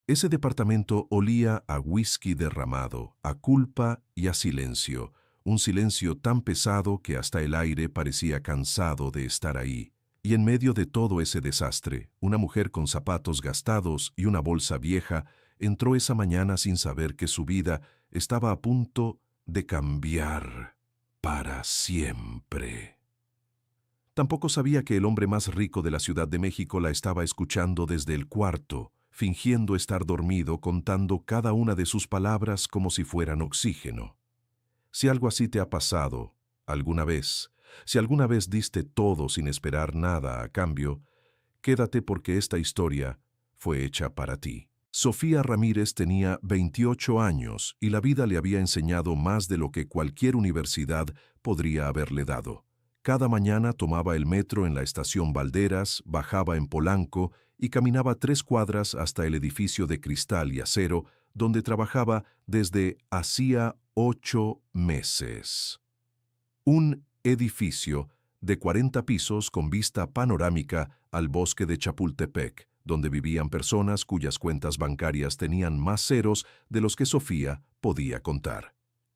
Ese departamento olía a whisky derramado, a culpa y a silencio, un silencio tan pesado que hasta el aire parecía cansado de estar ahí. Y en medio de todo ese desastre, una mujer con zapatos gastados y una bolsa vieja entró esa mañana sin saber que su vida estaba a punto de cambiar para siempre. Tampoco sabía que el hombre más rico de la Ciudad de México la estaba escuchando desde el cuarto, fingiendo estar dormido, contando cada una de sus palabras como si fueran oxígeno. Si algo así te ha pasado alguna vez, si alguna vez diste todo sin esperar nada a cambio, quédate porque esta historia fue hecha para ti. Sofía Ramírez tenía 28 años y la vida le había enseñado más de lo que cualquier universidad podría haberle dado. Cada mañana tomaba el metro en la estación Valderas, bajaba en Polanco y caminaba 3 cuadras hasta el edificio de cristal y acero donde trabajaba desde hacía 8 meses. Un edificio de 40 pisos con vista panorámica al bosque de Chapultepec, donde vivían personas cuyas cuentas bancarias tenían más ceros de los que Sofía podía contar.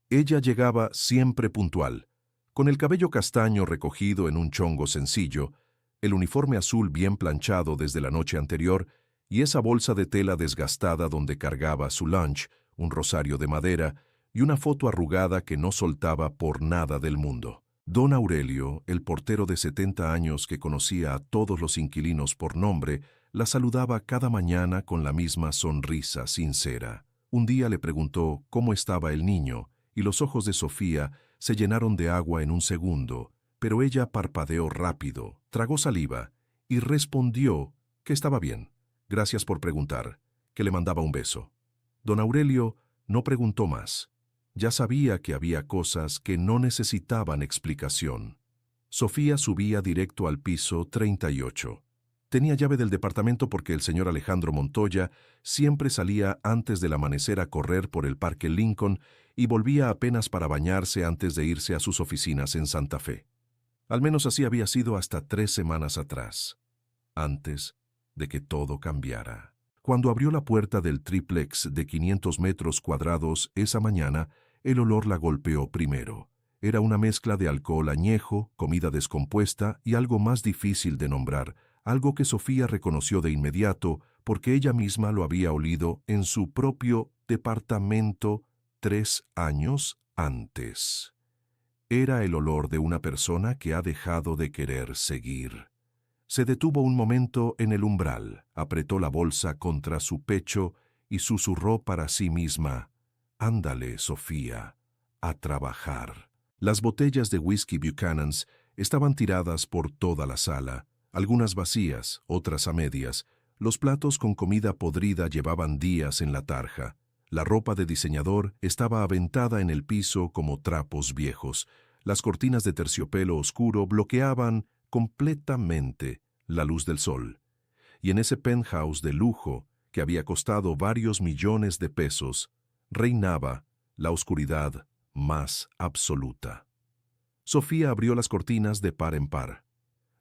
Ella llegaba siempre puntual, con el cabello castaño recogido en un chongo sencillo, el uniforme azul bien planchado desde la noche anterior y esa bolsa de tela desgastada donde cargaba su lunch, un rosario de madera y una foto arrugada que no soltaba por nada del mundo. Don Aurelio, el portero de 70 años que conocía a todos los inquilinos por nombre, la saludaba cada mañana con la misma sonrisa sincera. Un día le preguntó cómo estaba el niño, y los ojos de Sofía se llenaron de agua en un segundo, pero ella parpadeó rápido, tragó saliva y respondió que estaba bien. Gracias por preguntar, que le mandaba un beso. Don Aurelio no preguntó más. Ya sabía que había cosas que no necesitaban explicación. Sofía subía directo al piso 38. Tenía llave del departamento porque el señor Alejandro Montoya siempre salía antes del amanecer a correr por el Parque Lincoln y volvía apenas para bañarse antes de irse a sus oficinas en Santa Fe. Al menos así había sido hasta 3 semanas atrás, antes de que todo cambiara. Cuando abrió la puerta del tríplex de 500 metros cuadrados esa mañana, el olor la golpeó primero. Era una mezcla de alcohol añejo, comida descompuesta y algo más difícil de nombrar, algo que Sofía reconoció de inmediato porque ella misma lo había olido en su propio departamento 3 años antes. Era el olor de una persona que ha dejado de querer seguir. Se detuvo un momento en el umbral, apretó la bolsa contra su pecho y susurró para sí misma: «Ándale, Sofía, a trabajar». Las botellas de whisky Buchanan's estaban tiradas por toda la sala, algunas vacías, otras a medias. Los platos con comida podrida llevaban días en la tarja. La ropa de diseñador estaba aventada en el piso como trapos viejos. Las cortinas de terciopelo oscuro bloqueaban completamente la luz del sol. Y en ese penthouse de lujo, que había costado varios millones de pesos, reinaba la oscuridad más absoluta. Sofía abrió las cortinas de par en par.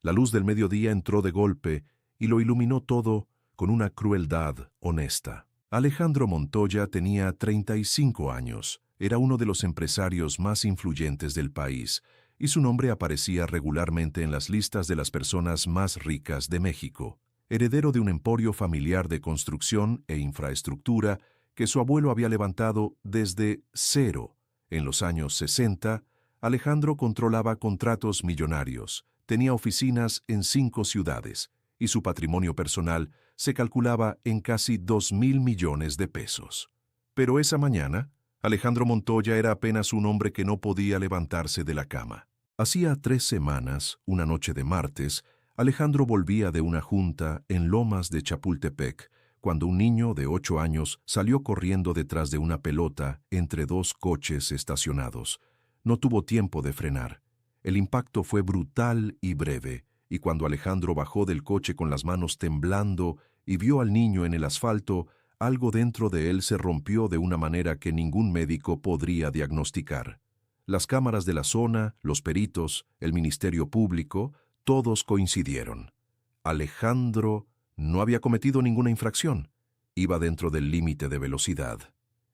La luz del mediodía entró de golpe y lo iluminó todo con una crueldad honesta. Alejandro Montoya tenía 35 años, era uno de los empresarios más influyentes del país, y su nombre aparecía regularmente en las listas de las personas más ricas de México. Heredero de un emporio familiar de construcción e infraestructura que su abuelo había levantado desde cero. En los años 60, Alejandro controlaba contratos millonarios, tenía oficinas en 5 ciudades, y su patrimonio personal se calculaba en casi 2.000 millones de pesos. Pero esa mañana, Alejandro Montoya era apenas un hombre que no podía levantarse de la cama. Hacía 3 semanas, una noche de martes, Alejandro volvía de una junta en Lomas de Chapultepec, cuando un niño de 8 años salió corriendo detrás de una pelota entre 2 coches estacionados. No tuvo tiempo de frenar. El impacto fue brutal y breve, y cuando Alejandro bajó del coche con las manos temblando y vio al niño en el asfalto, algo dentro de él se rompió de una manera que ningún médico podría diagnosticar. Las cámaras de la zona, los peritos, el Ministerio Público, todos coincidieron. Alejandro no había cometido ninguna infracción. Iba dentro del límite de velocidad.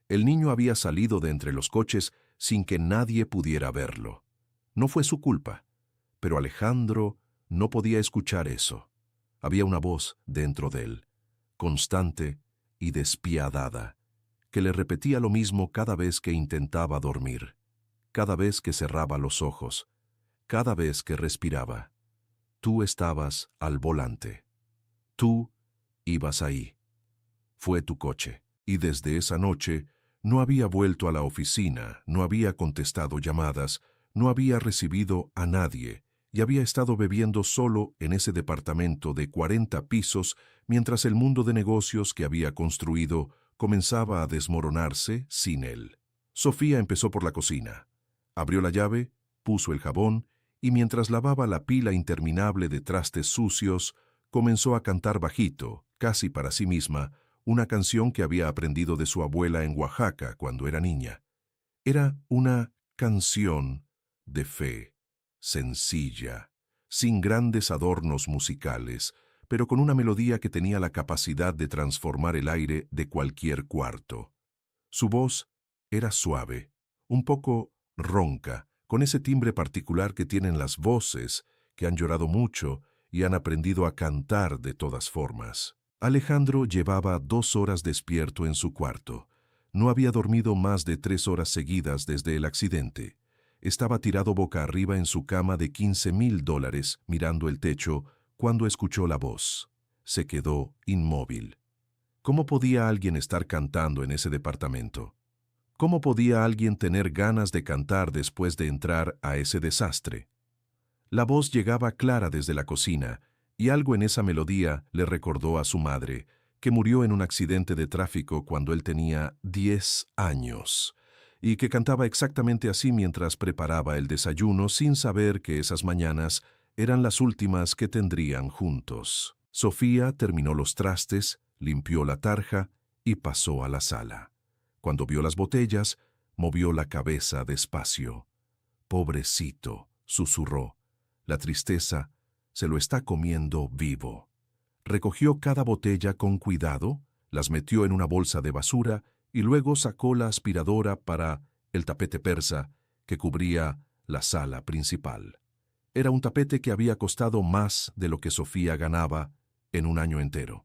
El niño había salido de entre los coches sin que nadie pudiera verlo. No fue su culpa, pero Alejandro no podía escuchar eso. Había una voz dentro de él, constante y despiadada, que le repetía lo mismo cada vez que intentaba dormir, cada vez que cerraba los ojos, cada vez que respiraba. Tú estabas al volante. Tú ibas ahí. Fue tu coche. Y desde esa noche no había vuelto a la oficina, no había contestado llamadas, no había recibido a nadie y había estado bebiendo solo en ese departamento de 40 pisos mientras el mundo de negocios que había construido comenzaba a desmoronarse sin él. Sofía empezó por la cocina. Abrió la llave, puso el jabón y mientras lavaba la pila interminable de trastes sucios, comenzó a cantar bajito, casi para sí misma, una canción que había aprendido de su abuela en Oaxaca cuando era niña. Era una canción de fe, sencilla, sin grandes adornos musicales, pero con una melodía que tenía la capacidad de transformar el aire de cualquier cuarto. Su voz era suave, un poco ronca, con ese timbre particular que tienen las voces que han llorado mucho y han aprendido a cantar de todas formas. Alejandro llevaba 2 horas despierto en su cuarto. No había dormido más de 3 horas seguidas desde el accidente. Estaba tirado boca arriba en su cama de $15,000, mirando el techo, cuando escuchó la voz. Se quedó inmóvil. ¿Cómo podía alguien estar cantando en ese departamento? ¿Cómo podía alguien tener ganas de cantar después de entrar a ese desastre? La voz llegaba clara desde la cocina, y algo en esa melodía le recordó a su madre, que murió en un accidente de tráfico cuando él tenía 10 años, y que cantaba exactamente así mientras preparaba el desayuno sin saber que esas mañanas eran las últimas que tendrían juntos. Sofía terminó los trastes, limpió la tarja y pasó a la sala. Cuando vio las botellas, movió la cabeza despacio. «Pobrecito», susurró. «La tristeza se lo está comiendo vivo». Recogió cada botella con cuidado, las metió en una bolsa de basura y luego sacó la aspiradora para el tapete persa que cubría la sala principal. Era un tapete que había costado más de lo que Sofía ganaba en un año entero.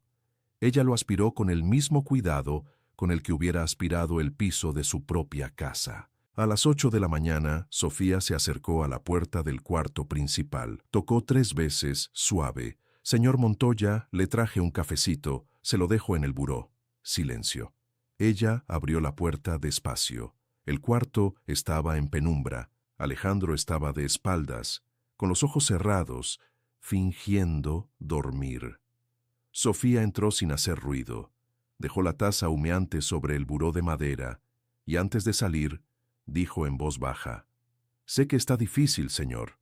Ella lo aspiró con el mismo cuidado con el que hubiera aspirado el piso de su propia casa. A las 8 de la mañana, Sofía se acercó a la puerta del cuarto principal. Tocó 3 veces, suave. «Señor Montoya, le traje un cafecito. Se lo dejo en el buró». Silencio. Ella abrió la puerta despacio. El cuarto estaba en penumbra. Alejandro estaba de espaldas, con los ojos cerrados, fingiendo dormir. Sofía entró sin hacer ruido. Dejó la taza humeante sobre el buró de madera y antes de salir, dijo en voz baja: «Sé que está difícil, señor,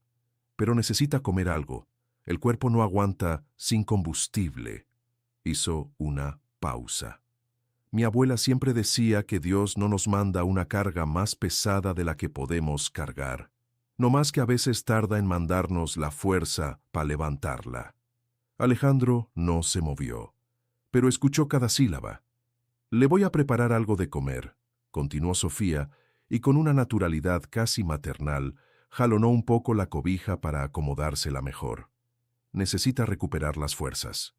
pero necesita comer algo. El cuerpo no aguanta sin combustible». Hizo una pausa. «Mi abuela siempre decía que Dios no nos manda una carga más pesada de la que podemos cargar. No más que a veces tarda en mandarnos la fuerza para levantarla». Alejandro no se movió, pero escuchó cada sílaba. «Le voy a preparar algo de comer», continuó Sofía, y con una naturalidad casi maternal, jalonó un poco la cobija para acomodársela mejor. «Necesita recuperar las fuerzas».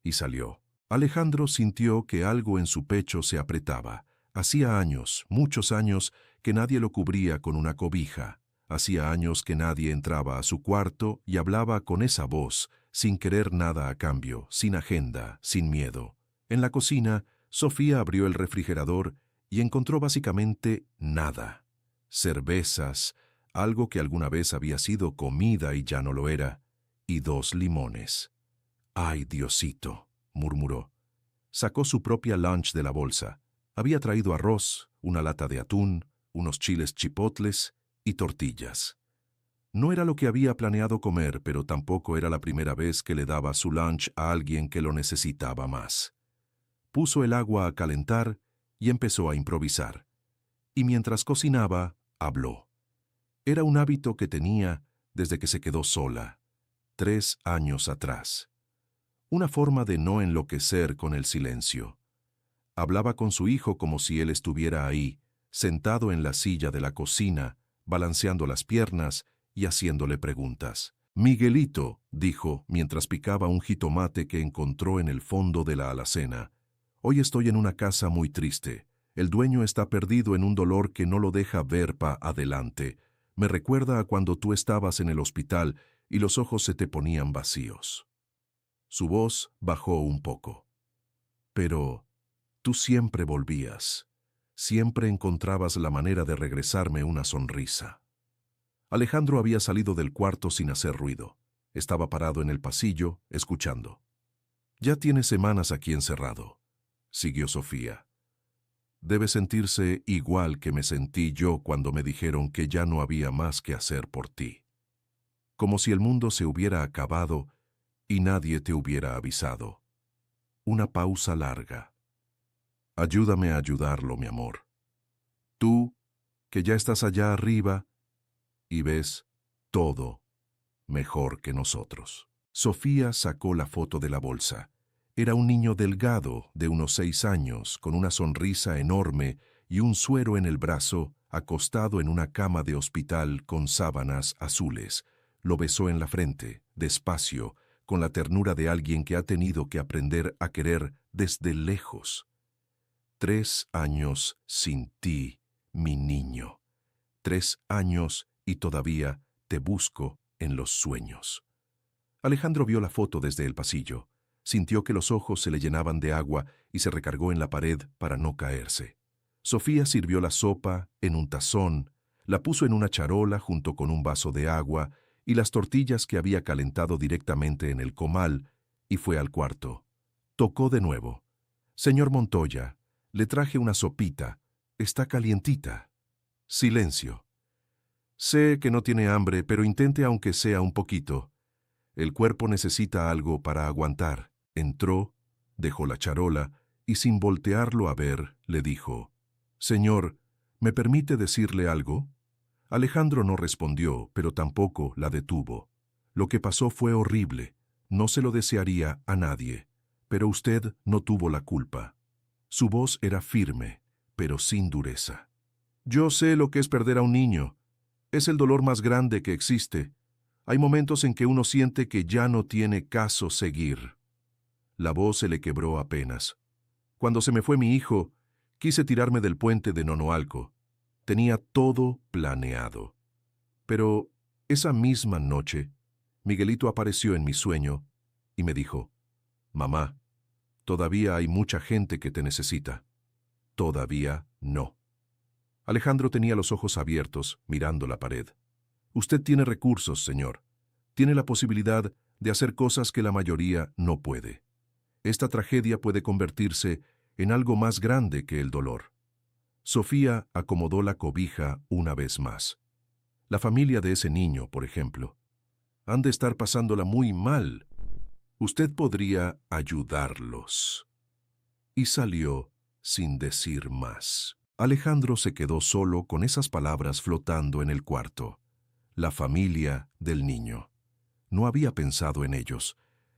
Y salió. Alejandro sintió que algo en su pecho se apretaba. Hacía años, muchos años, que nadie lo cubría con una cobija. Hacía años que nadie entraba a su cuarto y hablaba con esa voz, sin querer nada a cambio, sin agenda, sin miedo. En la cocina, Sofía abrió el refrigerador y encontró básicamente nada. Cervezas, algo que alguna vez había sido comida y ya no lo era, y 2 limones. «Ay, Diosito», murmuró. Sacó su propia lunch de la bolsa. Había traído arroz, una lata de atún, unos chiles chipotles y tortillas. No era lo que había planeado comer, pero tampoco era la primera vez que le daba su lunch a alguien que lo necesitaba más. Puso el agua a calentar y empezó a improvisar. Y mientras cocinaba, habló. Era un hábito que tenía desde que se quedó sola, 3 años atrás. Una forma de no enloquecer con el silencio. Hablaba con su hijo como si él estuviera ahí, sentado en la silla de la cocina, balanceando las piernas y haciéndole preguntas. «Miguelito», dijo, mientras picaba un jitomate que encontró en el fondo de la alacena, «hoy estoy en una casa muy triste. El dueño está perdido en un dolor que no lo deja ver pa' adelante. Me recuerda a cuando tú estabas en el hospital y los ojos se te ponían vacíos». Su voz bajó un poco. «Pero tú siempre volvías. Siempre encontrabas la manera de regresarme una sonrisa». Alejandro había salido del cuarto sin hacer ruido. Estaba parado en el pasillo, escuchando. «Ya tiene semanas aquí encerrado», siguió Sofía. «Debe sentirse igual que me sentí yo cuando me dijeron que ya no había más que hacer por ti. Como si el mundo se hubiera acabado y nadie te hubiera avisado». Una pausa larga. «Ayúdame a ayudarlo, mi amor. Tú, que ya estás allá arriba y ves todo mejor que nosotros». Sofía sacó la foto de la bolsa. Era un niño delgado, de unos 6 años, con una sonrisa enorme y un suero en el brazo, acostado en una cama de hospital con sábanas azules. Lo besó en la frente, despacio, con la ternura de alguien que ha tenido que aprender a querer desde lejos. 3 años sin ti, mi niño. 3 años y todavía te busco en los sueños. Alejandro vio la foto desde el pasillo. Sintió que los ojos se le llenaban de agua y se recargó en la pared para no caerse. Sofía sirvió la sopa en un tazón, la puso en una charola junto con un vaso de agua y las tortillas que había calentado directamente en el comal, y fue al cuarto. Tocó de nuevo. «Señor Montoya, le traje una sopita. Está calientita». Silencio. «Sé que no tiene hambre, pero intente aunque sea un poquito. El cuerpo necesita algo para aguantar». Entró, dejó la charola y sin voltearlo a ver, le dijo: «Señor, ¿me permite decirle algo?». Alejandro no respondió, pero tampoco la detuvo. «Lo que pasó fue horrible. No se lo desearía a nadie. Pero usted no tuvo la culpa». Su voz era firme, pero sin dureza. «Yo sé lo que es perder a un niño. Es el dolor más grande que existe. Hay momentos en que uno siente que ya no tiene caso seguir». La voz se le quebró apenas. «Cuando se me fue mi hijo, quise tirarme del puente de Nonoalco. Tenía todo planeado. Pero esa misma noche, Miguelito apareció en mi sueño y me dijo: «Mamá, todavía hay mucha gente que te necesita». Todavía no. Alejandro tenía los ojos abiertos, mirando la pared. «Usted tiene recursos, señor. Tiene la posibilidad de hacer cosas que la mayoría no puede. Esta tragedia puede convertirse en algo más grande que el dolor». Sofía acomodó la cobija una vez más. «La familia de ese niño, por ejemplo, han de estar pasándola muy mal. Usted podría ayudarlos». Y salió sin decir más. Alejandro se quedó solo con esas palabras flotando en el cuarto. La familia del niño. No había pensado en ellos.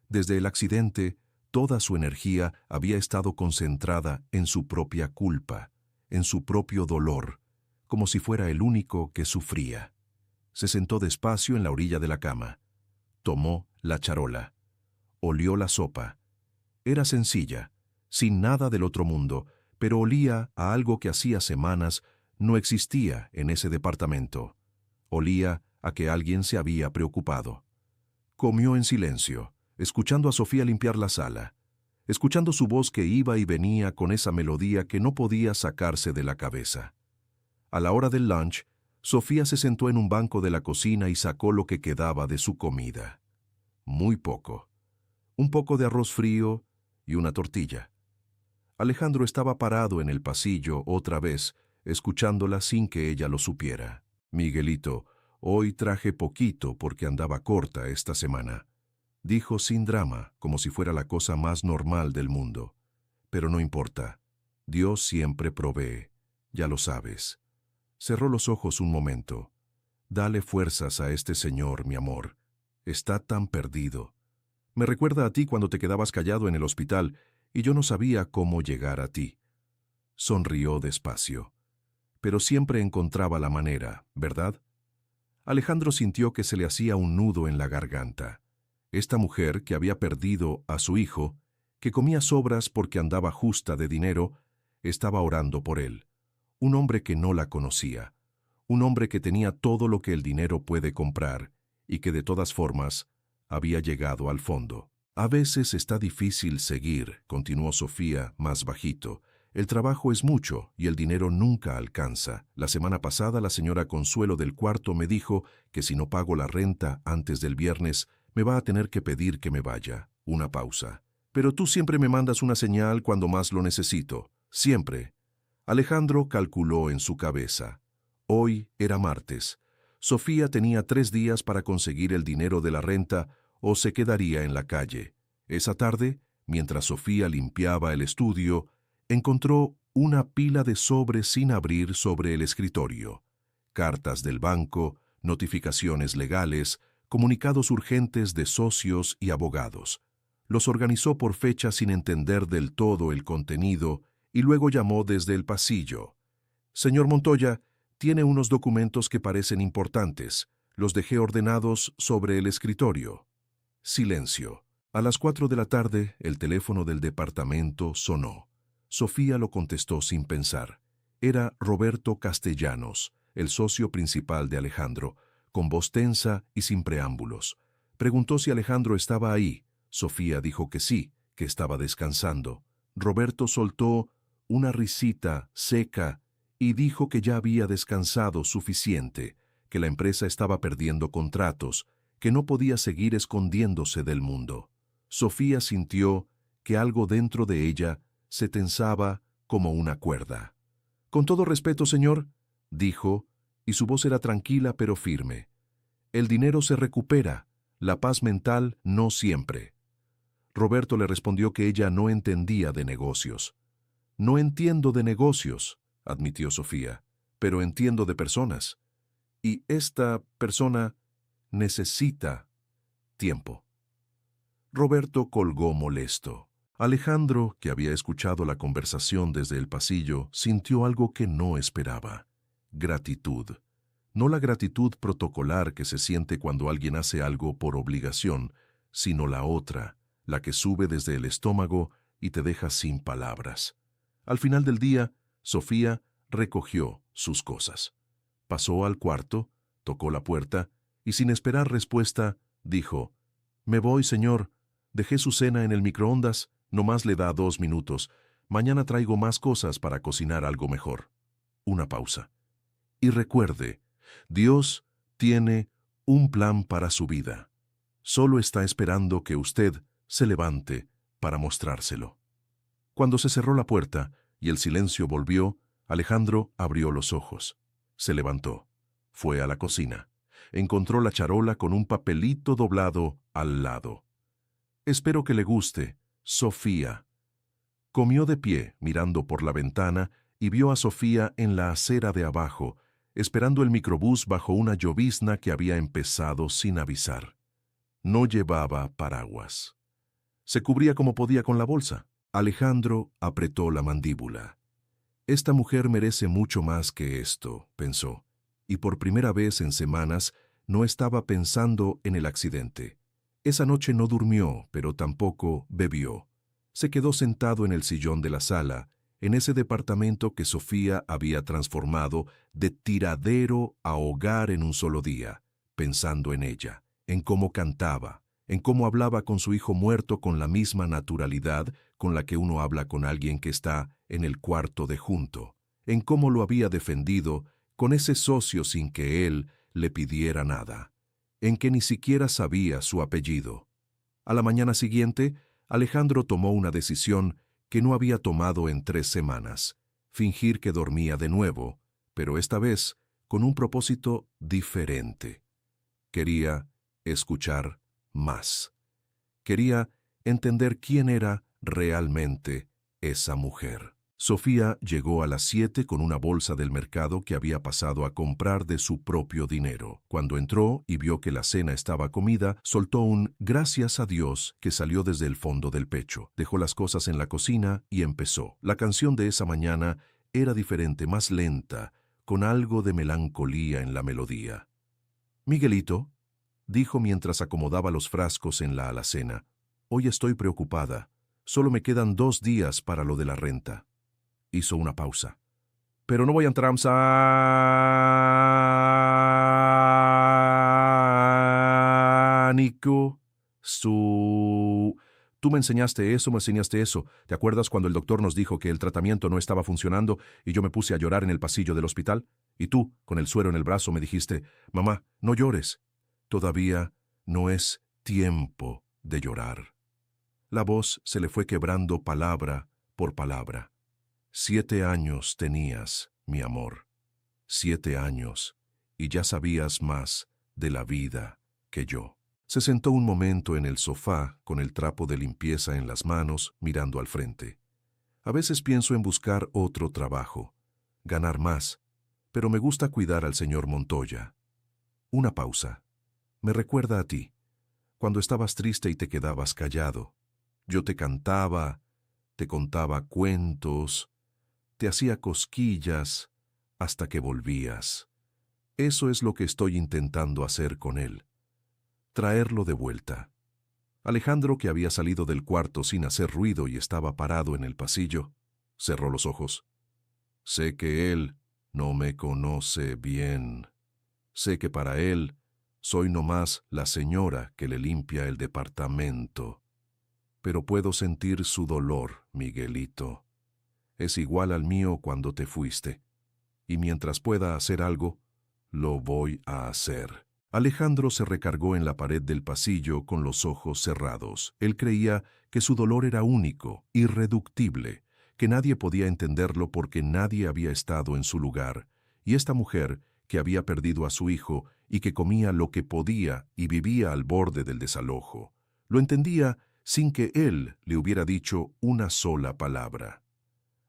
Desde el accidente, toda su energía había estado concentrada en su propia culpa, en su propio dolor, como si fuera el único que sufría. Se sentó despacio en la orilla de la cama. Tomó la charola. Olió la sopa. Era sencilla, sin nada del otro mundo, pero olía a algo que hacía semanas no existía en ese departamento. Olía a que alguien se había preocupado. Comió en silencio, escuchando a Sofía limpiar la sala, escuchando su voz que iba y venía con esa melodía que no podía sacarse de la cabeza. A la hora del lunch, Sofía se sentó en un banco de la cocina y sacó lo que quedaba de su comida. Muy poco. Un poco de arroz frío y una tortilla. Alejandro estaba parado en el pasillo otra vez, escuchándola sin que ella lo supiera. «Miguelito, hoy traje poquito porque andaba corta esta semana», dijo sin drama, como si fuera la cosa más normal del mundo. «Pero no importa. Dios siempre provee. Ya lo sabes». Cerró los ojos un momento. «Dale fuerzas a este señor, mi amor. Está tan perdido. Me recuerda a ti cuando te quedabas callado en el hospital y yo no sabía cómo llegar a ti. Sonrió despacio. Pero siempre encontraba la manera, ¿verdad? Alejandro sintió que se le hacía un nudo en la garganta. Esta mujer, que había perdido a su hijo, que comía sobras porque andaba justa de dinero, estaba orando por él. Un hombre que no la conocía. Un hombre que tenía todo lo que el dinero puede comprar y que de todas formas había llegado al fondo. A veces está difícil seguir, continuó Sofía más bajito. El trabajo es mucho y el dinero nunca alcanza. La semana pasada la señora Consuelo del cuarto me dijo que si no pago la renta antes del viernes, me va a tener que pedir que me vaya. Una pausa. Pero tú siempre me mandas una señal cuando más lo necesito. Siempre. Alejandro calculó en su cabeza. Hoy era martes. Sofía tenía 3 días para conseguir el dinero de la renta o se quedaría en la calle. Esa tarde, mientras Sofía limpiaba el estudio, encontró una pila de sobres sin abrir sobre el escritorio. Cartas del banco, notificaciones legales, comunicados urgentes de socios y abogados. Los organizó por fecha sin entender del todo el contenido y luego llamó desde el pasillo. «Señor Montoya, tiene unos documentos que parecen importantes. Los dejé ordenados sobre el escritorio». Silencio. A las 4 de la tarde, el teléfono del departamento sonó. Sofía lo contestó sin pensar. Era Roberto Castellanos, el socio principal de Alejandro, con voz tensa y sin preámbulos. Preguntó si Alejandro estaba ahí. Sofía dijo que sí, que estaba descansando. Roberto soltó una risita seca y dijo que ya había descansado suficiente, que la empresa estaba perdiendo contratos, que no podía seguir escondiéndose del mundo. Sofía sintió que algo dentro de ella se tensaba como una cuerda. «Con todo respeto, señor», dijo, y su voz era tranquila pero firme. «El dinero se recupera, la paz mental no siempre». Roberto le respondió que ella no entendía de negocios. «No entiendo de negocios», admitió Sofía, «pero entiendo de personas. Y esta persona necesita tiempo». Roberto colgó molesto. Alejandro, que había escuchado la conversación desde el pasillo, sintió algo que no esperaba. Gratitud. No la gratitud protocolar que se siente cuando alguien hace algo por obligación, sino la otra, la que sube desde el estómago y te deja sin palabras. Al final del día, Sofía recogió sus cosas. Pasó al cuarto, tocó la puerta y sin esperar respuesta, dijo: «Me voy, señor. Dejé su cena en el microondas, nomás le da 2 minutos. Mañana traigo más cosas para cocinar algo mejor». Una pausa. «Y recuerde, Dios tiene un plan para su vida. Solo está esperando que usted se levante para mostrárselo». Cuando se cerró la puerta y el silencio volvió, Alejandro abrió los ojos. Se levantó. Fue a la cocina. Encontró la charola con un papelito doblado al lado. «Espero que le guste, Sofía». Comió de pie, mirando por la ventana, y vio a Sofía en la acera de abajo, esperando el microbús bajo una llovizna que había empezado sin avisar. No llevaba paraguas. Se cubría como podía con la bolsa. Alejandro apretó la mandíbula. «Esta mujer merece mucho más que esto», pensó, y por primera vez en semanas no estaba pensando en el accidente. Esa noche no durmió, pero tampoco bebió. Se quedó sentado en el sillón de la sala, en ese departamento que Sofía había transformado de tiradero a hogar en un solo día, pensando en ella, en cómo cantaba, en cómo hablaba con su hijo muerto con la misma naturalidad con la que uno habla con alguien que está en el cuarto de junto, en cómo lo había defendido con ese socio sin que él le pidiera nada, en que ni siquiera sabía su apellido. A la mañana siguiente, Alejandro tomó una decisión que no había tomado en 3 semanas, fingir que dormía de nuevo, pero esta vez con un propósito diferente. Quería escuchar más. Quería entender quién era realmente esa mujer. Sofía llegó a las 7 con una bolsa del mercado que había pasado a comprar de su propio dinero. Cuando entró y vio que la cena estaba comida, soltó un «gracias a Dios» que salió desde el fondo del pecho. Dejó las cosas en la cocina y empezó. La canción de esa mañana era diferente, más lenta, con algo de melancolía en la melodía. «Miguelito», dijo mientras acomodaba los frascos en la alacena, «hoy estoy preocupada. Solo me quedan 2 días para lo de la renta». Hizo una pausa. «Pero no voy a entrar en pánico. Tú me enseñaste eso. ¿Te acuerdas cuando el doctor nos dijo que el tratamiento no estaba funcionando y yo me puse a llorar en el pasillo del hospital? Y tú, con el suero en el brazo, me dijiste, mamá, no llores. Todavía no es tiempo de llorar». La voz se le fue quebrando palabra por palabra. 7 años tenías, mi amor. 7 años, y ya sabías más de la vida que yo. Se sentó un momento en el sofá con el trapo de limpieza en las manos, mirando al frente. A veces pienso en buscar otro trabajo, ganar más, pero me gusta cuidar al señor Montoya. Una pausa. Me recuerda a ti, cuando estabas triste y te quedabas callado. Yo te cantaba, te contaba cuentos, te hacía cosquillas hasta que volvías. Eso es lo que estoy intentando hacer con él. Traerlo de vuelta. Alejandro, que había salido del cuarto sin hacer ruido y estaba parado en el pasillo, cerró los ojos. Sé que él no me conoce bien. Sé que para él soy nomás la señora que le limpia el departamento. Pero puedo sentir su dolor, Miguelito. Es igual al mío cuando te fuiste. Y mientras pueda hacer algo, lo voy a hacer. Alejandro se recargó en la pared del pasillo con los ojos cerrados. Él creía que su dolor era único, irreductible, que nadie podía entenderlo porque nadie había estado en su lugar. Y esta mujer, que había perdido a su hijo y que comía lo que podía y vivía al borde del desalojo, lo entendía sin que él le hubiera dicho una sola palabra.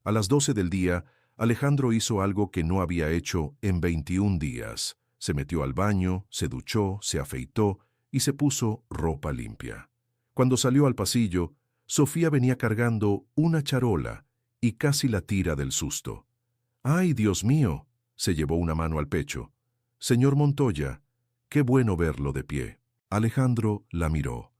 A las 12 del día, Alejandro hizo algo que no había hecho en 21 días. Se metió al baño, se duchó, se afeitó y se puso ropa limpia. Cuando salió al pasillo, Sofía venía cargando una charola y casi la tira del susto. «¡Ay, Dios mío!», se llevó una mano al pecho. «Señor Montoya, qué bueno verlo de pie». Alejandro la miró.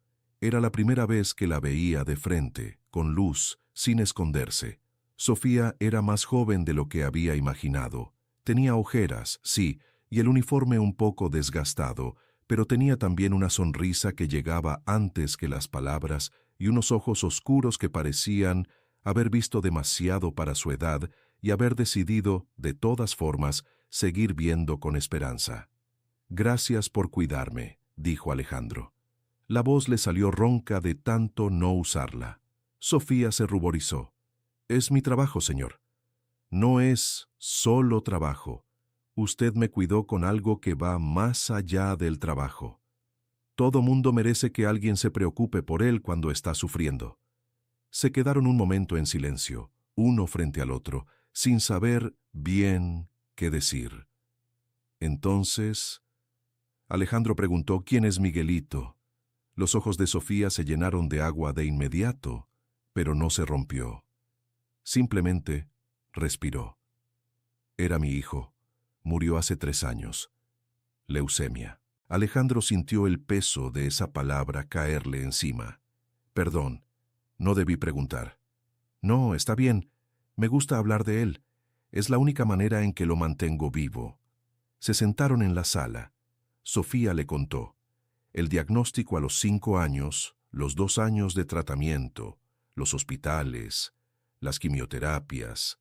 Era la primera vez que la veía de frente, con luz, sin esconderse. Sofía era más joven de lo que había imaginado. Tenía ojeras, sí, y el uniforme un poco desgastado, pero tenía también una sonrisa que llegaba antes que las palabras y unos ojos oscuros que parecían haber visto demasiado para su edad y haber decidido, de todas formas, seguir viendo con esperanza. «Gracias por cuidarme», dijo Alejandro. La voz le salió ronca de tanto no usarla. Sofía se ruborizó. «Es mi trabajo, señor». «No es solo trabajo. Usted me cuidó con algo que va más allá del trabajo. Todo mundo merece que alguien se preocupe por él cuando está sufriendo». Se quedaron un momento en silencio, uno frente al otro, sin saber bien qué decir. Entonces, Alejandro preguntó «¿Quién es Miguelito?». Los ojos de Sofía se llenaron de agua de inmediato, pero no se rompió. Simplemente respiró. «Era mi hijo. Murió hace 3 años. Leucemia». Alejandro sintió el peso de esa palabra caerle encima. «Perdón, no debí preguntar». «No, está bien. Me gusta hablar de él. Es la única manera en que lo mantengo vivo». Se sentaron en la sala. Sofía le contó. El diagnóstico a los 5 años, los 2 años de tratamiento, los hospitales, las quimioterapias,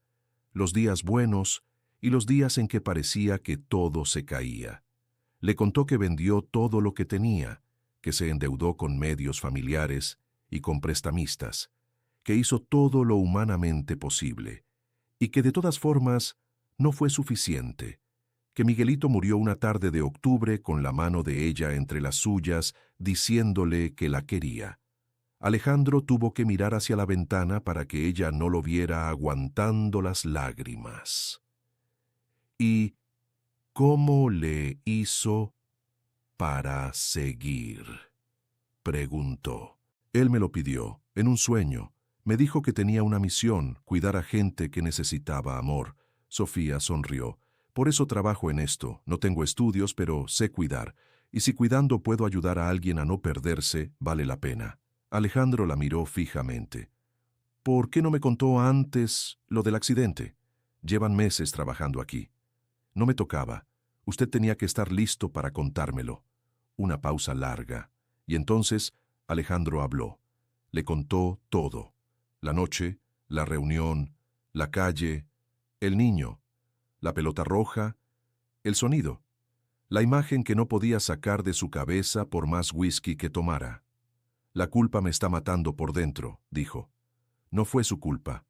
los días buenos y los días en que parecía que todo se caía. Le contó que vendió todo lo que tenía, que se endeudó con medios familiares y con prestamistas, que hizo todo lo humanamente posible, y que de todas formas no fue suficiente, que Miguelito murió una tarde de octubre con la mano de ella entre las suyas, diciéndole que la quería. Alejandro tuvo que mirar hacia la ventana para que ella no lo viera aguantando las lágrimas. ¿Y cómo le hizo para seguir?, preguntó. Él me lo pidió, en un sueño. Me dijo que tenía una misión, cuidar a gente que necesitaba amor. Sofía sonrió. Por eso trabajo en esto. No tengo estudios, pero sé cuidar. Y si cuidando puedo ayudar a alguien a no perderse, vale la pena. Alejandro la miró fijamente. ¿Por qué no me contó antes lo del accidente? Llevan meses trabajando aquí. No me tocaba. Usted tenía que estar listo para contármelo. Una pausa larga. Y entonces Alejandro habló. Le contó todo. La noche, la reunión, la calle, el niño, la pelota roja, el sonido, la imagen que no podía sacar de su cabeza por más whisky que tomara. La culpa me está matando por dentro, dijo. No fue su culpa.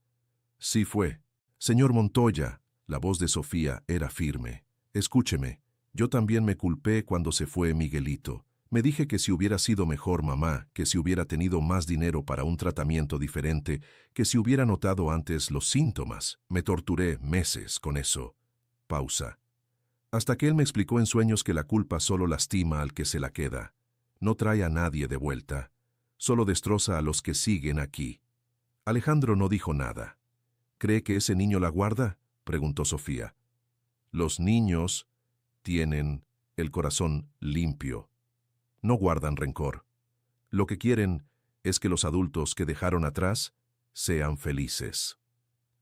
Sí fue. Señor Montoya, la voz de Sofía era firme. Escúcheme, yo también me culpé cuando se fue Miguelito. Me dije que si hubiera sido mejor mamá, que si hubiera tenido más dinero para un tratamiento diferente, que si hubiera notado antes los síntomas. Me torturé meses con eso. Pausa. Hasta que él me explicó en sueños que la culpa solo lastima al que se la queda. No trae a nadie de vuelta. Solo destroza a los que siguen aquí. Alejandro no dijo nada. ¿Cree que ese niño la guarda?, preguntó Sofía. Los niños tienen el corazón limpio. No guardan rencor. Lo que quieren es que los adultos que dejaron atrás sean felices.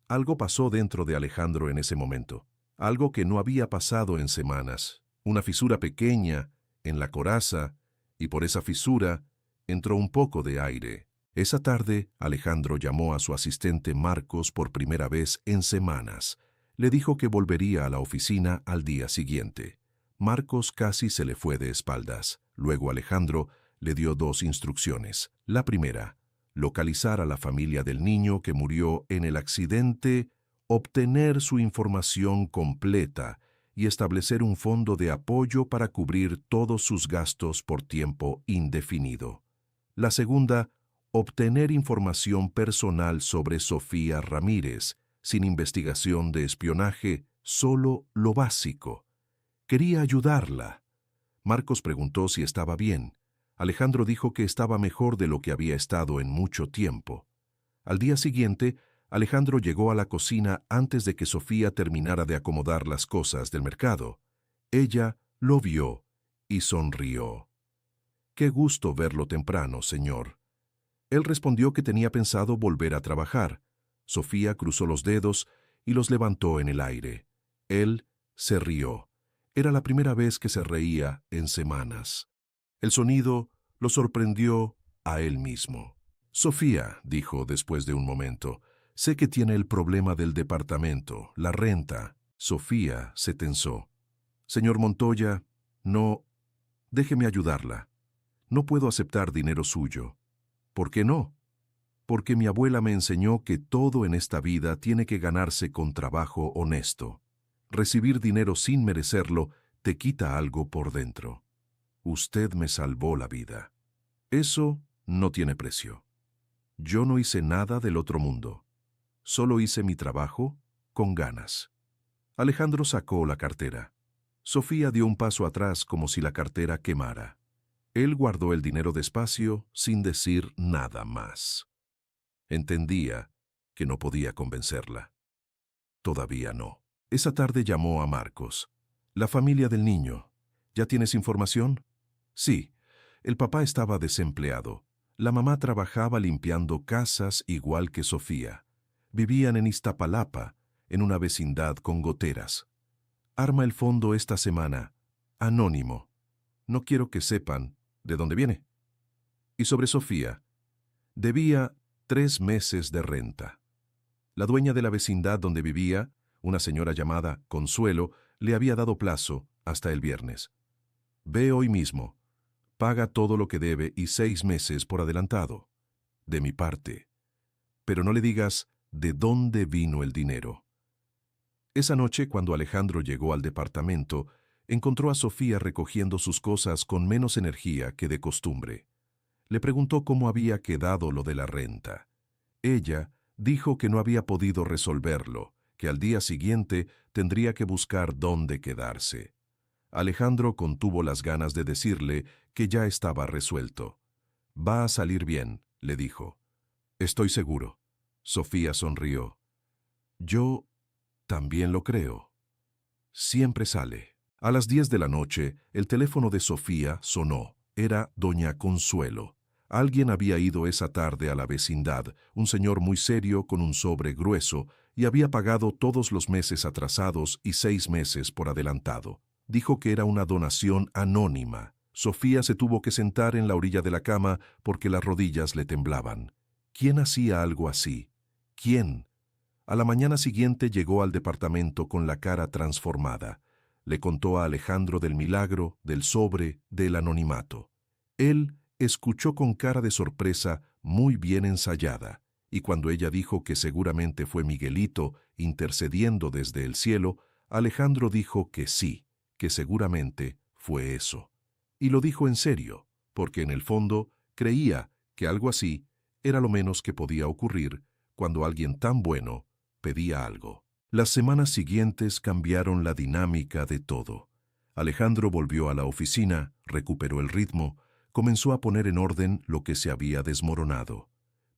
Algo pasó dentro de Alejandro en ese momento. Algo que no había pasado en semanas. Una fisura pequeña en la coraza, y por esa fisura entró un poco de aire. Esa tarde, Alejandro llamó a su asistente Marcos por primera vez en semanas. Le dijo que volvería a la oficina al día siguiente. Marcos casi se le fue de espaldas. Luego Alejandro le dio 2 instrucciones. La primera, localizar a la familia del niño que murió en el accidente, obtener su información completa y establecer un fondo de apoyo para cubrir todos sus gastos por tiempo indefinido. La segunda, obtener información personal sobre Sofía Ramírez, sin investigación de espionaje, solo lo básico. Quería ayudarla. Marcos preguntó si estaba bien. Alejandro dijo que estaba mejor de lo que había estado en mucho tiempo. Al día siguiente, Alejandro llegó a la cocina antes de que Sofía terminara de acomodar las cosas del mercado. Ella lo vio y sonrió. «Qué gusto verlo temprano, señor». Él respondió que tenía pensado volver a trabajar. Sofía cruzó los dedos y los levantó en el aire. Él se rió. Era la primera vez que se reía en semanas. El sonido lo sorprendió a él mismo. «Sofía», dijo después de un momento, «sé que tiene el problema del departamento, la renta». Sofía se tensó. «Señor Montoya, no, déjeme ayudarla. No puedo aceptar dinero suyo». «¿Por qué no?». «Porque mi abuela me enseñó que todo en esta vida tiene que ganarse con trabajo honesto. Recibir dinero sin merecerlo te quita algo por dentro. Usted me salvó la vida. Eso no tiene precio. Yo no hice nada del otro mundo. Solo hice mi trabajo con ganas». Alejandro sacó la cartera. Sofía dio un paso atrás como si la cartera quemara. Él guardó el dinero despacio sin decir nada más. Entendía que no podía convencerla. Todavía no. Esa tarde llamó a Marcos. «La familia del niño. ¿Ya tienes información?». «Sí. El papá estaba desempleado. La mamá trabajaba limpiando casas igual que Sofía. Vivían en Iztapalapa, en una vecindad con goteras. Arma el fondo esta semana. Anónimo. No quiero que sepan de dónde viene». Y sobre Sofía, debía 3 meses de renta. La dueña de la vecindad donde vivía, una señora llamada Consuelo, le había dado plazo hasta el viernes. «Ve hoy mismo. Paga todo lo que debe y 6 meses por adelantado. De mi parte. Pero no le digas de dónde vino el dinero». Esa noche, cuando Alejandro llegó al departamento, encontró a Sofía recogiendo sus cosas con menos energía que de costumbre. Le preguntó cómo había quedado lo de la renta. Ella dijo que no había podido resolverlo, que al día siguiente tendría que buscar dónde quedarse. Alejandro contuvo las ganas de decirle que ya estaba resuelto. «Va a salir bien», le dijo. «Estoy seguro». Sofía sonrió. «Yo también lo creo. Siempre sale». A las 10 de la noche, el teléfono de Sofía sonó. Era doña Consuelo. Alguien había ido esa tarde a la vecindad, un señor muy serio con un sobre grueso, y había pagado todos los meses atrasados y 6 meses por adelantado. Dijo que era una donación anónima. Sofía se tuvo que sentar en la orilla de la cama porque las rodillas le temblaban. ¿Quién hacía algo así? ¿Quién? A la mañana siguiente llegó al departamento con la cara transformada. Le contó a Alejandro del milagro, del sobre, del anonimato. Él escuchó con cara de sorpresa muy bien ensayada, y cuando ella dijo que seguramente fue Miguelito intercediendo desde el cielo, Alejandro dijo que sí, que seguramente fue eso. Y lo dijo en serio, porque en el fondo creía que algo así era lo menos que podía ocurrir cuando alguien tan bueno pedía algo. Las semanas siguientes cambiaron la dinámica de todo. Alejandro volvió a la oficina, recuperó el ritmo, comenzó a poner en orden lo que se había desmoronado.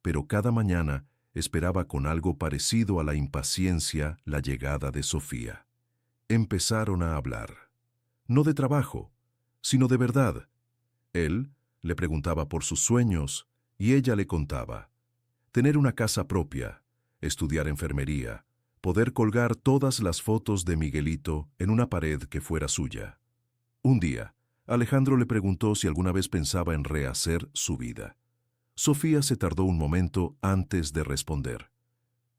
Pero cada mañana esperaba con algo parecido a la impaciencia la llegada de Sofía. Empezaron a hablar. No de trabajo, sino de verdad. Él le preguntaba por sus sueños y ella le contaba. Tener una casa propia, estudiar enfermería, poder colgar todas las fotos de Miguelito en una pared que fuera suya. Un día, Alejandro le preguntó si alguna vez pensaba en rehacer su vida. Sofía se tardó un momento antes de responder.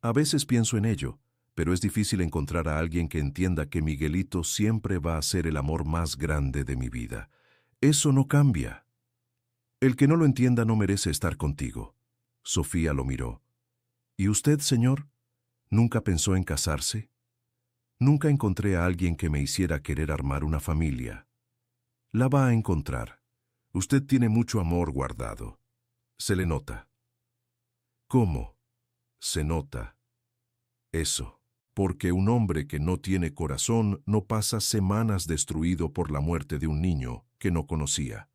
A veces pienso en ello, pero es difícil encontrar a alguien que entienda que Miguelito siempre va a ser el amor más grande de mi vida. Eso no cambia. El que no lo entienda no merece estar contigo. Sofía lo miró. ¿Y usted, señor? ¿Nunca pensó en casarse? Nunca encontré a alguien que me hiciera querer armar una familia. La va a encontrar. Usted tiene mucho amor guardado. Se le nota. ¿Cómo? Se nota. Eso. Porque un hombre que no tiene corazón no pasa semanas destruido por la muerte de un niño que no conocía.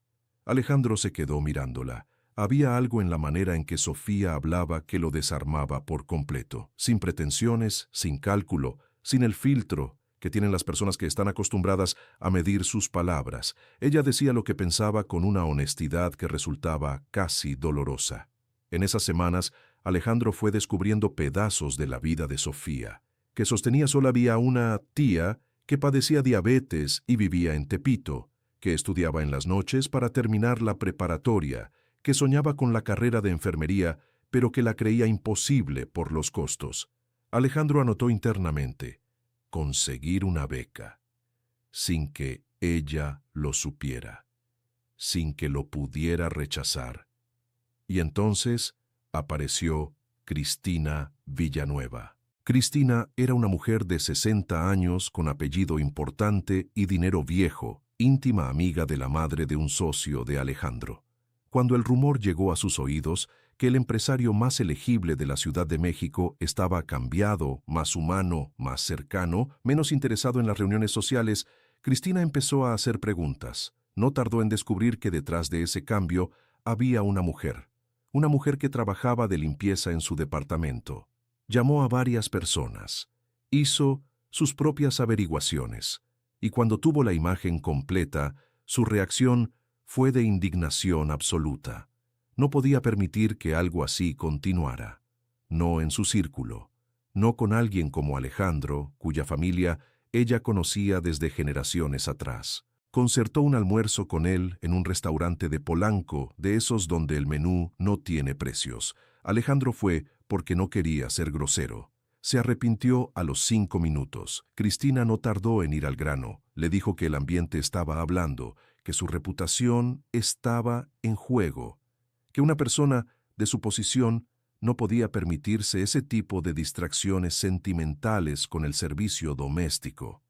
Alejandro se quedó mirándola. Había algo en la manera en que Sofía hablaba que lo desarmaba por completo, sin pretensiones, sin cálculo, sin el filtro que tienen las personas que están acostumbradas a medir sus palabras. Ella decía lo que pensaba con una honestidad que resultaba casi dolorosa. En esas semanas, Alejandro fue descubriendo pedazos de la vida de Sofía, que sostenía solo había una tía que padecía diabetes y vivía en Tepito, que estudiaba en las noches para terminar la preparatoria, que soñaba con la carrera de enfermería, pero que la creía imposible por los costos. Alejandro anotó internamente: conseguir una beca, sin que ella lo supiera, sin que lo pudiera rechazar. Y entonces apareció Cristina Villanueva. Cristina era una mujer de 60 años con apellido importante y dinero viejo, íntima amiga de la madre de un socio de Alejandro. Cuando el rumor llegó a sus oídos que el empresario más elegible de la Ciudad de México estaba cambiado, más humano, más cercano, menos interesado en las reuniones sociales, Cristina empezó a hacer preguntas. No tardó en descubrir que detrás de ese cambio había una mujer que trabajaba de limpieza en su departamento. Llamó a varias personas, hizo sus propias averiguaciones, y cuando tuvo la imagen completa, su reacción fue de indignación absoluta. No podía permitir que algo así continuara. No en su círculo, no con alguien como Alejandro, cuya familia ella conocía desde generaciones atrás. Concertó un almuerzo con él en un restaurante de Polanco, de esos donde el menú no tiene precios. Alejandro fue porque no quería ser grosero. Se arrepintió a los 5 minutos. Cristina no tardó en ir al grano. Le dijo que el ambiente estaba hablando, que su reputación estaba en juego, que una persona de su posición no podía permitirse ese tipo de distracciones sentimentales con el servicio doméstico.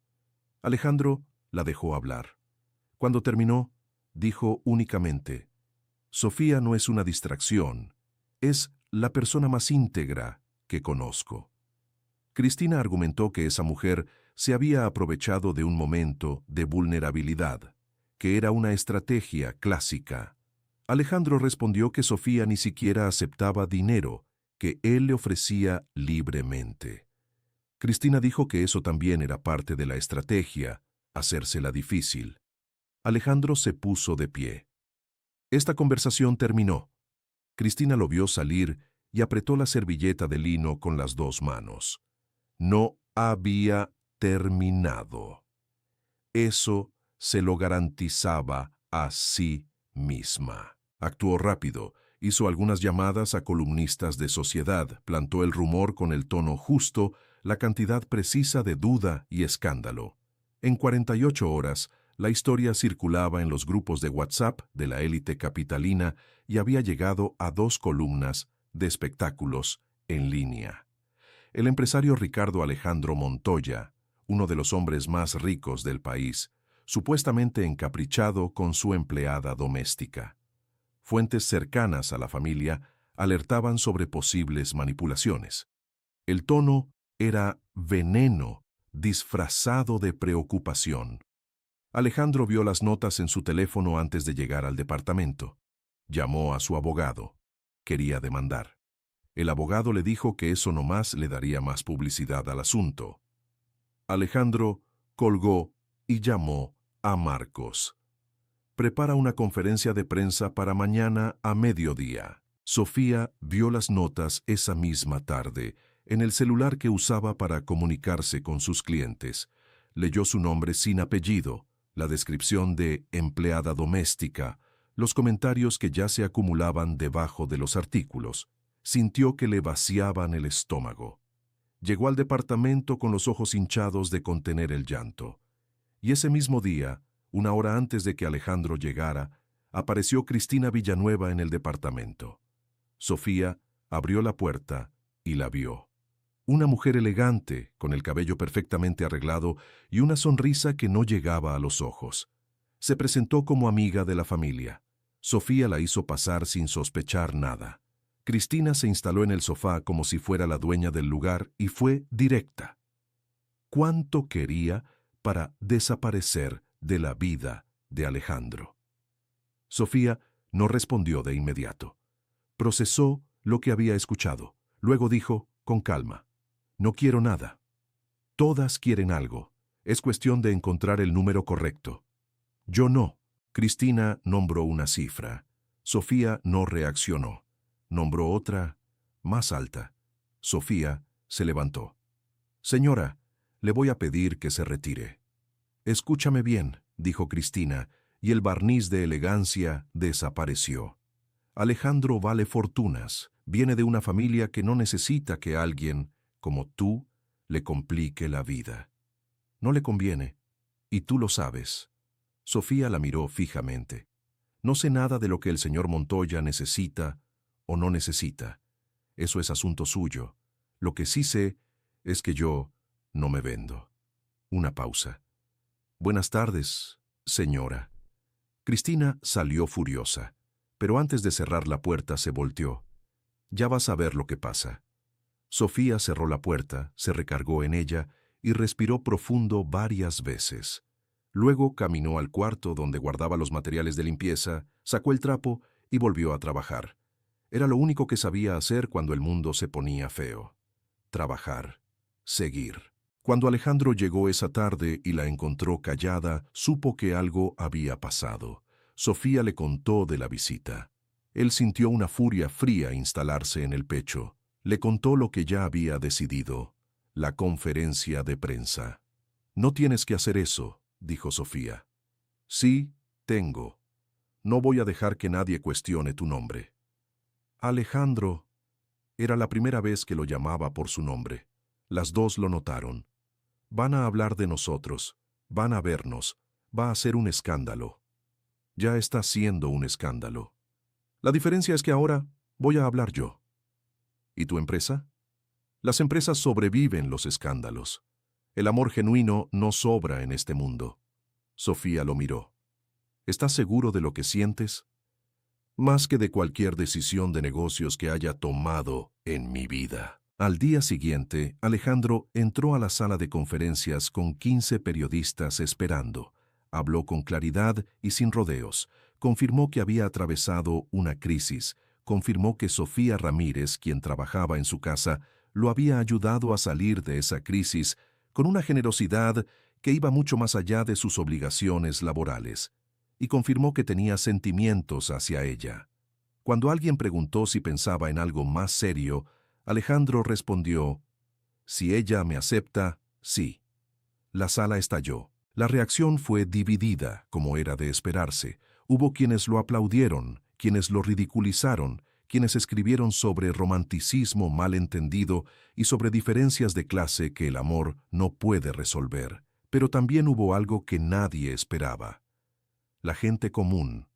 Alejandro la dejó hablar. Cuando terminó, dijo únicamente: Sofía no es una distracción, es la persona más íntegra que conozco. Cristina argumentó que esa mujer se había aprovechado de un momento de vulnerabilidad, que era una estrategia clásica. Alejandro respondió que Sofía ni siquiera aceptaba dinero que él le ofrecía libremente. Cristina dijo que eso también era parte de la estrategia, hacérsela difícil. Alejandro se puso de pie. Esta conversación terminó. Cristina lo vio salir y apretó la servilleta de lino con las dos manos. No había terminado. Eso se lo garantizaba a sí misma. Actuó rápido, hizo algunas llamadas a columnistas de Sociedad, plantó el rumor con el tono justo, la cantidad precisa de duda y escándalo. En 48 horas, la historia circulaba en los grupos de WhatsApp de la élite capitalina y había llegado a 2 columnas de espectáculos en línea. El empresario Ricardo Alejandro Montoya, uno de los hombres más ricos del país, supuestamente encaprichado con su empleada doméstica. Fuentes cercanas a la familia alertaban sobre posibles manipulaciones. El tono era veneno disfrazado de preocupación. Alejandro vio las notas en su teléfono antes de llegar al departamento. Llamó a su abogado. Quería demandar. El abogado le dijo que eso nomás le daría más publicidad al asunto. Alejandro colgó y llamó a Marcos. Prepara una conferencia de prensa para mañana a mediodía. Sofía vio las notas esa misma tarde en el celular que usaba para comunicarse con sus clientes. Leyó su nombre sin apellido, la descripción de empleada doméstica, los comentarios que ya se acumulaban debajo de los artículos. Sintió que le vaciaban el estómago. Llegó al departamento con los ojos hinchados de contener el llanto. Y ese mismo día, una hora antes de que Alejandro llegara, apareció Cristina Villanueva en el departamento. Sofía abrió la puerta y la vio. Una mujer elegante, con el cabello perfectamente arreglado y una sonrisa que no llegaba a los ojos. Se presentó como amiga de la familia. Sofía la hizo pasar sin sospechar nada. Cristina se instaló en el sofá como si fuera la dueña del lugar y fue directa. ¿Cuánto quería para desaparecer de la vida de Alejandro? Sofía no respondió de inmediato. Procesó lo que había escuchado. Luego dijo, con calma, no quiero nada. Todas quieren algo. Es cuestión de encontrar el número correcto. Yo no. Cristina nombró una cifra. Sofía no reaccionó. Nombró otra, más alta. Sofía se levantó. Señora, le voy a pedir que se retire. Escúchame bien, dijo Cristina, y el barniz de elegancia desapareció. Alejandro vale fortunas. Viene de una familia que no necesita que alguien, como tú, le complique la vida. No le conviene, y tú lo sabes. Sofía la miró fijamente. No sé nada de lo que el señor Montoya necesita o no necesita. Eso es asunto suyo. Lo que sí sé es que yo no me vendo. Una pausa. Buenas tardes, señora. Cristina salió furiosa, pero antes de cerrar la puerta se volteó. Ya vas a ver lo que pasa. Sofía cerró la puerta, se recargó en ella y respiró profundo varias veces. Luego caminó al cuarto donde guardaba los materiales de limpieza, sacó el trapo y volvió a trabajar. Era lo único que sabía hacer cuando el mundo se ponía feo. Trabajar. Seguir. Cuando Alejandro llegó esa tarde y la encontró callada, supo que algo había pasado. Sofía le contó de la visita. Él sintió una furia fría instalarse en el pecho. Le contó lo que ya había decidido, la conferencia de prensa. No tienes que hacer eso, dijo Sofía. Sí, tengo. No voy a dejar que nadie cuestione tu nombre. Alejandro. Era la primera vez que lo llamaba por su nombre. Las dos lo notaron. Van a hablar de nosotros, van a vernos, va a ser un escándalo. Ya está siendo un escándalo. La diferencia es que ahora voy a hablar yo. ¿Y tu empresa? Las empresas sobreviven los escándalos. El amor genuino no sobra en este mundo. Sofía lo miró. ¿Estás seguro de lo que sientes? más que de cualquier decisión de negocios que haya tomado en mi vida. Al día siguiente, Alejandro entró a la sala de conferencias con 15 periodistas esperando. Habló con claridad y sin rodeos. Confirmó que había atravesado una crisis. Confirmó que Sofía Ramírez, quien trabajaba en su casa, lo había ayudado a salir de esa crisis con una generosidad que iba mucho más allá de sus obligaciones laborales. Y confirmó que tenía sentimientos hacia ella. Cuando alguien preguntó si pensaba en algo más serio, Alejandro respondió: «Si ella me acepta, sí». La sala estalló. La reacción fue dividida, como era de esperarse. Hubo quienes lo aplaudieron, quienes lo ridiculizaron, quienes escribieron sobre romanticismo malentendido y sobre diferencias de clase que el amor no puede resolver. Pero también hubo algo que nadie esperaba. La gente común,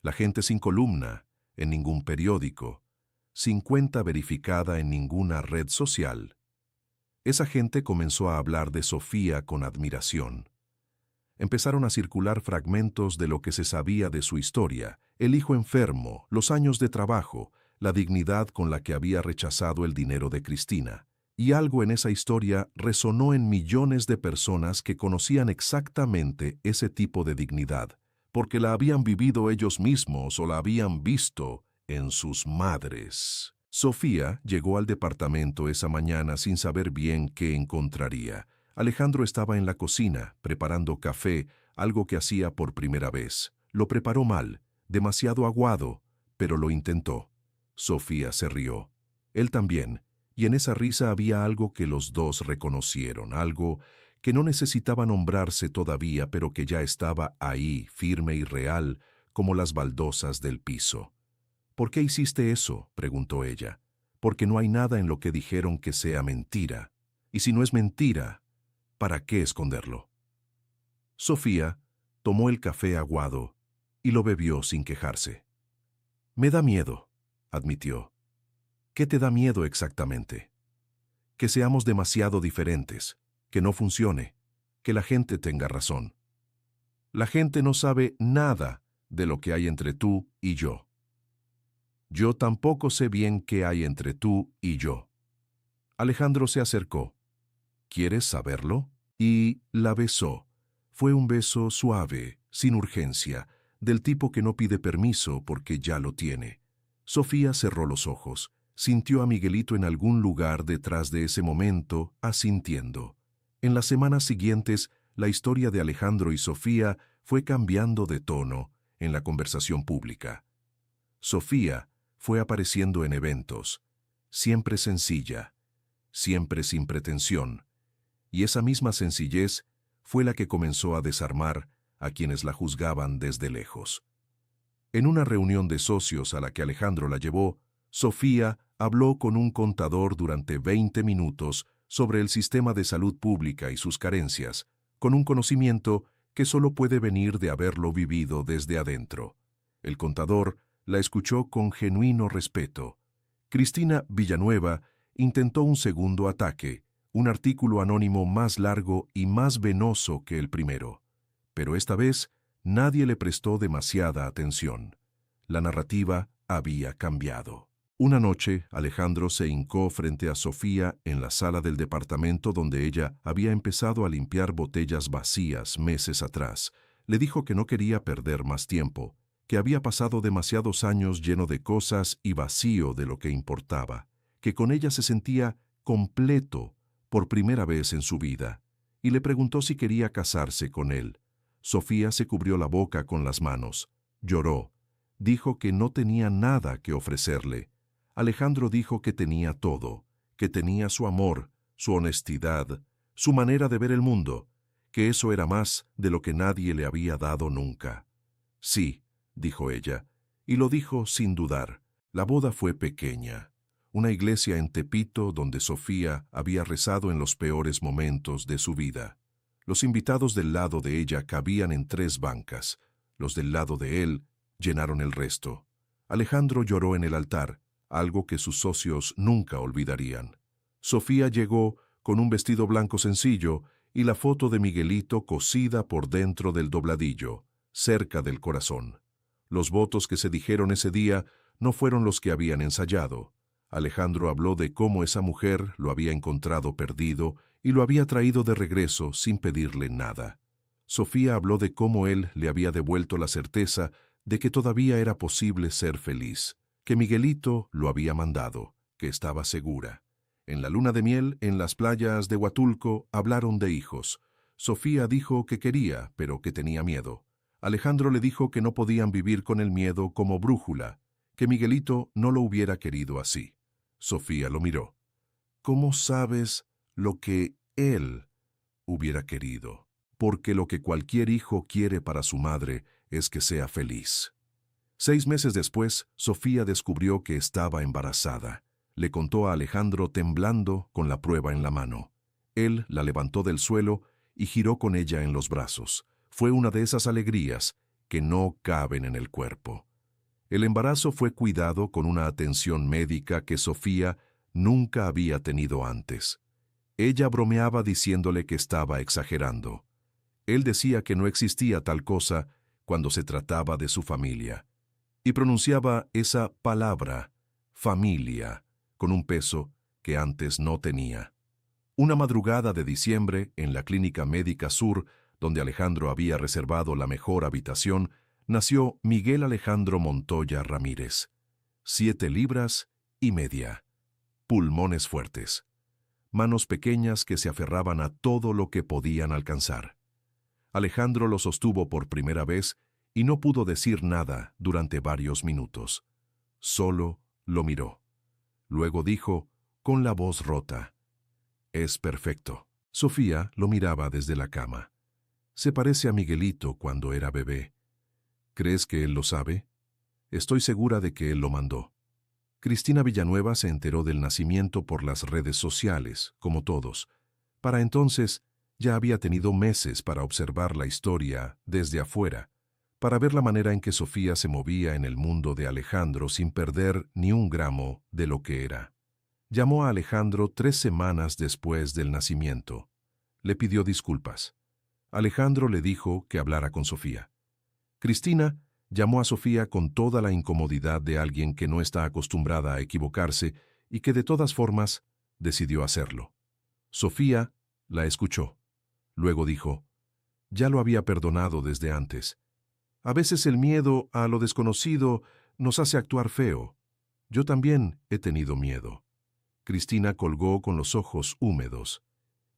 la gente sin columna, en ningún periódico, sin cuenta verificada en ninguna red social. Esa gente comenzó a hablar de Sofía con admiración. Empezaron a circular fragmentos de lo que se sabía de su historia, el hijo enfermo, los años de trabajo, la dignidad con la que había rechazado el dinero de Cristina. Y algo en esa historia resonó en millones de personas que conocían exactamente ese tipo de dignidad, porque la habían vivido ellos mismos o la habían visto en sus madres. Sofía llegó al departamento esa mañana sin saber bien qué encontraría. Alejandro estaba en la cocina, preparando café, algo que hacía por primera vez. Lo preparó mal, demasiado aguado, pero lo intentó. Sofía se rió. Él también, y en esa risa había algo que los dos reconocieron, algo que no necesitaba nombrarse todavía, pero que ya estaba ahí, firme y real, como las baldosas del piso. «¿Por qué hiciste eso?», preguntó ella. «Porque no hay nada en lo que dijeron que sea mentira. Y si no es mentira, ¿para qué esconderlo?». Sofía tomó el café aguado y lo bebió sin quejarse. «Me da miedo», admitió. «¿Qué te da miedo exactamente?». «Que seamos demasiado diferentes, que no funcione, que la gente tenga razón». «La gente no sabe nada de lo que hay entre tú y yo». «Yo tampoco sé bien qué hay entre tú y yo». Alejandro se acercó. «¿Quieres saberlo?». Y la besó. Fue un beso suave, sin urgencia, del tipo que no pide permiso porque ya lo tiene. Sofía cerró los ojos. Sintió a Miguelito en algún lugar detrás de ese momento, asintiendo. En las semanas siguientes, la historia de Alejandro y Sofía fue cambiando de tono en la conversación pública. Sofía fue apareciendo en eventos, siempre sencilla, siempre sin pretensión, y esa misma sencillez fue la que comenzó a desarmar a quienes la juzgaban desde lejos. En una reunión de socios a la que Alejandro la llevó, Sofía habló con un contador durante 20 minutos sobre el sistema de salud pública y sus carencias, con un conocimiento que solo puede venir de haberlo vivido desde adentro. El contador la escuchó con genuino respeto. Cristina Villanueva intentó un segundo ataque, un artículo anónimo más largo y más venoso que el primero. Pero esta vez nadie le prestó demasiada atención. La narrativa había cambiado. Una noche, Alejandro se hincó frente a Sofía en la sala del departamento donde ella había empezado a limpiar botellas vacías meses atrás. Le dijo que no quería perder más tiempo, que había pasado demasiados años lleno de cosas y vacío de lo que importaba, que con ella se sentía completo por primera vez en su vida, y le preguntó si quería casarse con él. Sofía se cubrió la boca con las manos, lloró, dijo que no tenía nada que ofrecerle. Alejandro dijo que tenía todo, que tenía su amor, su honestidad, su manera de ver el mundo, que eso era más de lo que nadie le había dado nunca. «Sí», dijo ella, y lo dijo sin dudar. La boda fue pequeña. Una iglesia en Tepito donde Sofía había rezado en los peores momentos de su vida. Los invitados del lado de ella cabían en 3 bancas. Los del lado de él llenaron el resto. Alejandro lloró en el altar, algo que sus socios nunca olvidarían. Sofía llegó con un vestido blanco sencillo y la foto de Miguelito cosida por dentro del dobladillo, cerca del corazón. Los votos que se dijeron ese día no fueron los que habían ensayado. Alejandro habló de cómo esa mujer lo había encontrado perdido y lo había traído de regreso sin pedirle nada. Sofía habló de cómo él le había devuelto la certeza de que todavía era posible ser feliz, que Miguelito lo había mandado, que estaba segura. En la luna de miel, en las playas de Huatulco, hablaron de hijos. Sofía dijo que quería, pero que tenía miedo. Alejandro le dijo que no podían vivir con el miedo como brújula, que Miguelito no lo hubiera querido así. Sofía lo miró. ¿Cómo sabes lo que él hubiera querido? Porque lo que cualquier hijo quiere para su madre es que sea feliz. 6 meses después, Sofía descubrió que estaba embarazada. Le contó a Alejandro temblando con la prueba en la mano. Él la levantó del suelo y giró con ella en los brazos. Fue una de esas alegrías que no caben en el cuerpo. El embarazo fue cuidado con una atención médica que Sofía nunca había tenido antes. Ella bromeaba diciéndole que estaba exagerando. Él decía que no existía tal cosa cuando se trataba de su familia. Y pronunciaba esa palabra, familia, con un peso que antes no tenía. Una madrugada de diciembre, en la Clínica Médica Sur, donde Alejandro había reservado la mejor habitación, nació Miguel Alejandro Montoya Ramírez. 7 libras y media. Pulmones fuertes. Manos pequeñas que se aferraban a todo lo que podían alcanzar. Alejandro lo sostuvo por primera vez y no pudo decir nada durante varios minutos. Solo lo miró. Luego dijo, con la voz rota, «Es perfecto». Sofía lo miraba desde la cama. Se parece a Miguelito cuando era bebé. ¿Crees que él lo sabe? Estoy segura de que él lo mandó. Cristina Villanueva se enteró del nacimiento por las redes sociales, como todos. Para entonces, ya había tenido meses para observar la historia desde afuera, para ver la manera en que Sofía se movía en el mundo de Alejandro sin perder ni un gramo de lo que era. Llamó a Alejandro 3 semanas después del nacimiento. Le pidió disculpas. Alejandro le dijo que hablara con Sofía. Cristina llamó a Sofía con toda la incomodidad de alguien que no está acostumbrada a equivocarse y que de todas formas decidió hacerlo. Sofía la escuchó. Luego dijo, «Ya lo había perdonado desde antes. A veces el miedo a lo desconocido nos hace actuar feo. Yo también he tenido miedo». Cristina colgó con los ojos húmedos.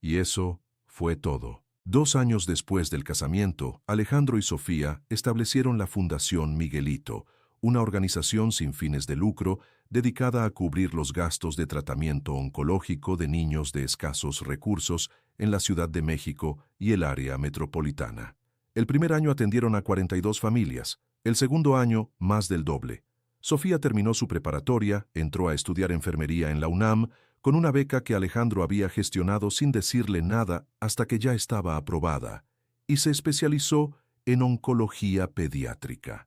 Y eso fue todo. 2 años después del casamiento, Alejandro y Sofía establecieron la Fundación Miguelito, una organización sin fines de lucro dedicada a cubrir los gastos de tratamiento oncológico de niños de escasos recursos en la Ciudad de México y el área metropolitana. El primer año atendieron a 42 familias, el segundo año más del doble. Sofía terminó su preparatoria, entró a estudiar enfermería en la UNAM, con una beca que Alejandro había gestionado sin decirle nada hasta que ya estaba aprobada, y se especializó en oncología pediátrica.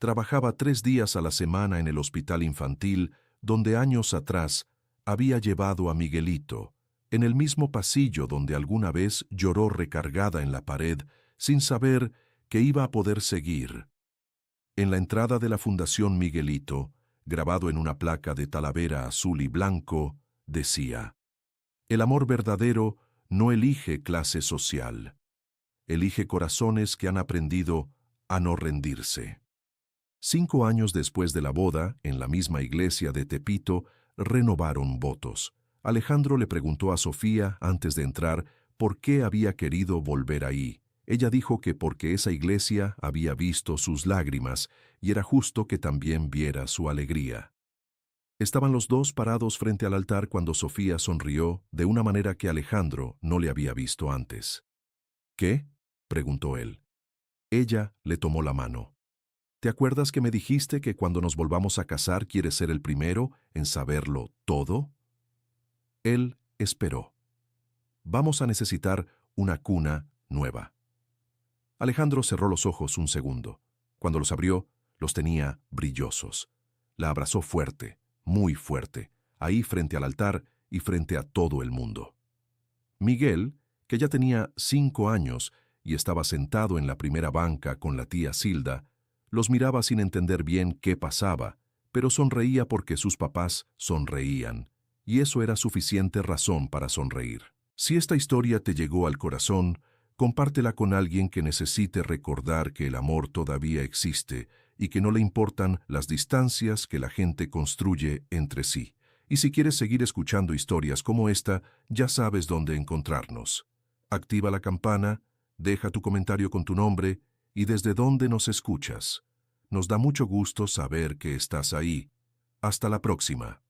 Trabajaba 3 días a la semana en el hospital infantil, donde años atrás había llevado a Miguelito, en el mismo pasillo donde alguna vez lloró recargada en la pared, sin saber que iba a poder seguir. En la entrada de la Fundación Miguelito, grabado en una placa de talavera azul y blanco, decía, «El amor verdadero no elige clase social, elige corazones que han aprendido a no rendirse». 5 años después de la boda, en la misma iglesia de Tepito, renovaron votos. Alejandro le preguntó a Sofía, antes de entrar, por qué había querido volver ahí. Ella dijo que porque esa iglesia había visto sus lágrimas y era justo que también viera su alegría. Estaban los dos parados frente al altar cuando Sofía sonrió de una manera que Alejandro no le había visto antes. «¿Qué?», preguntó él. Ella le tomó la mano. «¿Te acuerdas que me dijiste que cuando nos volvamos a casar quieres ser el primero en saberlo todo?» Él esperó. «Vamos a necesitar una cuna nueva». Alejandro cerró los ojos un segundo. Cuando los abrió, los tenía brillosos. La abrazó fuerte, muy fuerte, ahí frente al altar y frente a todo el mundo. Miguel, que ya tenía 5 años y estaba sentado en la primera banca con la tía Silda, Los miraba sin entender bien qué pasaba, pero sonreía porque sus papás sonreían, y eso era suficiente razón para sonreír. Si esta historia te llegó al corazón, compártela con alguien que necesite recordar que el amor todavía existe y que no le importan las distancias que la gente construye entre sí. Y si quieres seguir escuchando historias como esta, ya sabes dónde encontrarnos. Activa la campana, deja tu comentario con tu nombre y desde dónde nos escuchas. Nos da mucho gusto saber que estás ahí. Hasta la próxima.